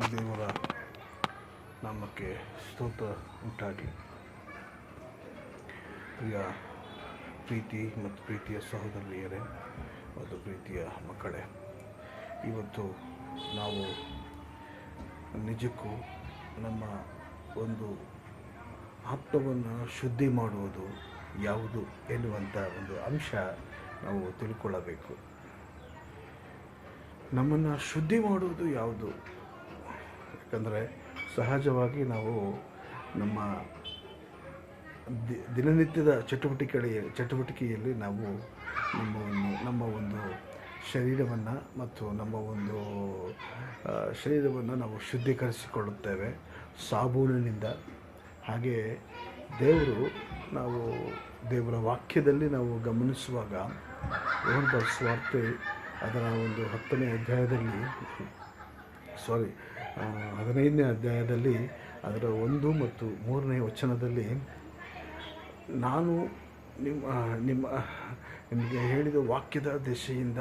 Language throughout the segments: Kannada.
ದೇವರ ನಾಮಕ್ಕೆ ಸ್ತೋತ್ರ ಉಂಟಾಗಿ. ಪ್ರೀತಿ ಮತ್ತು ಪ್ರೀತಿಯ ಸಹೋದರಿಯರೇ ಮತ್ತು ಪ್ರೀತಿಯ ಮಕ್ಕಳೇ, ಇವತ್ತು ನಾವು ನಿಜಕ್ಕೂ ನಮ್ಮ ಒಂದು ಆತ್ಮವನ್ನು ಶುದ್ಧಿ ಮಾಡುವುದು ಯಾವುದು ಎನ್ನುವಂಥ ಒಂದು ಅಂಶ ನಾವು ತಿಳ್ಕೊಳ್ಳಬೇಕು. ನಮ್ಮನ್ನು ಶುದ್ಧಿ ಮಾಡುವುದು ಯಾವುದು? ಯಾಕಂದರೆ ಸಹಜವಾಗಿ ನಾವು ನಮ್ಮ ದಿನನಿತ್ಯದ ಚಟುವಟಿಕೆಯಲ್ಲಿ ನಾವು ನಮ್ಮ ಒಂದು ಶರೀರವನ್ನು ಮತ್ತು ನಮ್ಮ ಒಂದು ಶರೀರವನ್ನು ನಾವು ಶುದ್ಧೀಕರಿಸಿಕೊಳ್ಳುತ್ತೇವೆ ಸಾಬೂನಿನಿಂದ. ಹಾಗೆ ದೇವರ ವಾಕ್ಯದಲ್ಲಿ ನಾವು ಗಮನಿಸುವಾಗ ಯೋಹನ ಬರೆದ ಸುವಾರ್ತೆ ಅದರ ಒಂದು 10ನೇ ಅಧ್ಯಾಯದಲ್ಲಿ 15ನೇ ಅಧ್ಯಾಯದಲ್ಲಿ ಅದರ 1 ಮತ್ತು 3ನೇ ವಚನದಲ್ಲಿ, ನಾನು ನಿಮಗೆ ಹೇಳಿದ ವಾಕ್ಯದ ದೆಸೆಯಿಂದ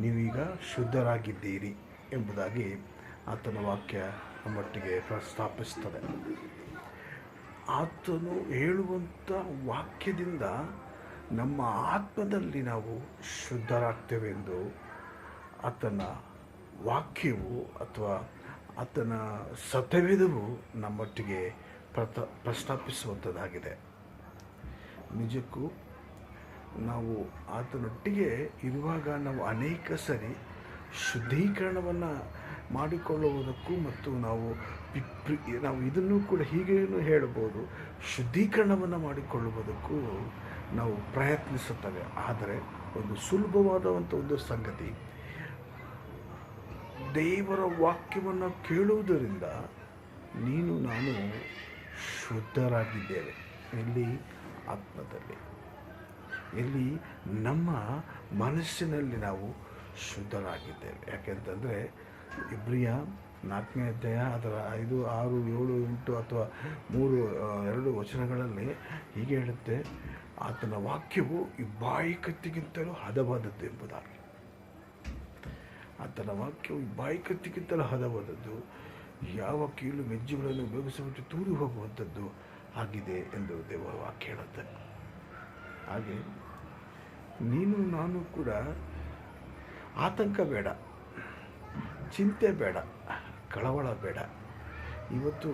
ನೀವೀಗ ಶುದ್ಧರಾಗಿದ್ದೀರಿ ಎಂಬುದಾಗಿ ಆತನ ವಾಕ್ಯ ನಮ್ಮೊಟ್ಟಿಗೆ ಪ್ರಸ್ತಾಪಿಸ್ತದೆ. ಆತನು ಹೇಳುವಂಥ ವಾಕ್ಯದಿಂದ ನಮ್ಮ ಆತ್ಮದಲ್ಲಿ ನಾವು ಶುದ್ಧರಾಗ್ತೇವೆ ಎಂದು ಆತನ ವಾಕ್ಯವು ಅಥವಾ ಆತನ ಸತ್ಯವೇದವು ನಮ್ಮೊಟ್ಟಿಗೆ ಪ್ರಸ್ತಾಪಿಸುವಂಥದ್ದಾಗಿದೆ. ನಿಜಕ್ಕೂ ನಾವು ಆತನೊಟ್ಟಿಗೆ ಇರುವಾಗ ನಾವು ಅನೇಕ ಸರಿ ಶುದ್ಧೀಕರಣವನ್ನು ಮಾಡಿಕೊಳ್ಳುವುದಕ್ಕೂ ಮತ್ತು ನಾವು ಇದನ್ನು ಕೂಡ ಹೀಗೇನು ಹೇಳಬಹುದು, ಶುದ್ಧೀಕರಣವನ್ನು ಮಾಡಿಕೊಳ್ಳುವುದಕ್ಕೂ ನಾವು ಪ್ರಯತ್ನಿಸುತ್ತೇವೆ. ಆದರೆ ಒಂದು ಸುಲಭವಾದಂಥ ಒಂದು ಸಂಗತಿ, ದೇವರ ವಾಕ್ಯವನ್ನು ಕೇಳುವುದರಿಂದ ನೀನು ನಾನು ಶುದ್ಧರಾಗಿದ್ದೇವೆ. ಎಲ್ಲಿ? ಆತ್ಮದಲ್ಲಿ. ಎಲ್ಲಿ? ನಮ್ಮ ಮನಸ್ಸಿನಲ್ಲಿ ನಾವು ಶುದ್ಧರಾಗಿದ್ದೇವೆ. ಯಾಕೆಂತಂದರೆ ಇಬ್ರಿಯ 4ನೇ ಅಧ್ಯಾಯ ಅದರ 5, 6, 7, 8 ಅಥವಾ 2 ವಚನಗಳಲ್ಲಿ ಹೀಗೆ ಹೇಳುತ್ತೆ, ಆತನ ವಾಕ್ಯವು ಈ ಬಾಯಿ ಕತ್ತಿಗಿಂತಲೂ ಹದವಾದದ್ದು ಎಂಬುದಾಗಿ. ಆತನ ವಾಕ್ಯವು ಈ ಬಾಯಿ ಕತ್ತಿಗಿಂತಲೂ ಹದವಾದದ್ದು, ಯಾವ ಕೀಲು ಮೆಜ್ಜುಗಳನ್ನು ಉಪಯೋಗಿಸಿಬಿಟ್ಟು ತೂರಿ ಹೋಗುವಂಥದ್ದು ಆಗಿದೆ ಎಂದು ದೇವರ ವಾಕ್ಯ ಹೇಳುತ್ತೆ. ಹಾಗೆ ನೀನು ನಾನು ಕೂಡ ಆತಂಕ ಬೇಡ, ಚಿಂತೆ ಬೇಡ, ಕಳವಳ ಬೇಡ. ಇವತ್ತು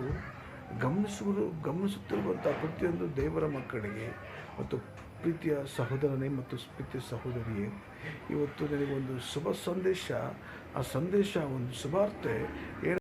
ಗಮನಿಸುತ್ತಿರುವಂಥ ಪ್ರತಿಯೊಂದು ದೇವರ ಮಕ್ಕಳಿಗೆ ಮತ್ತು ಪ್ರೀತಿಯ ಸಹೋದರನೇ ಮತ್ತು ಪ್ರೀತಿಯ ಸಹೋದರಿಯೇ, ಇವತ್ತು ನನಗೊಂದು ಶುಭ ಸಂದೇಶ, ಆ ಸಂದೇಶ ಒಂದು ಶುಭಾರ್ತೆ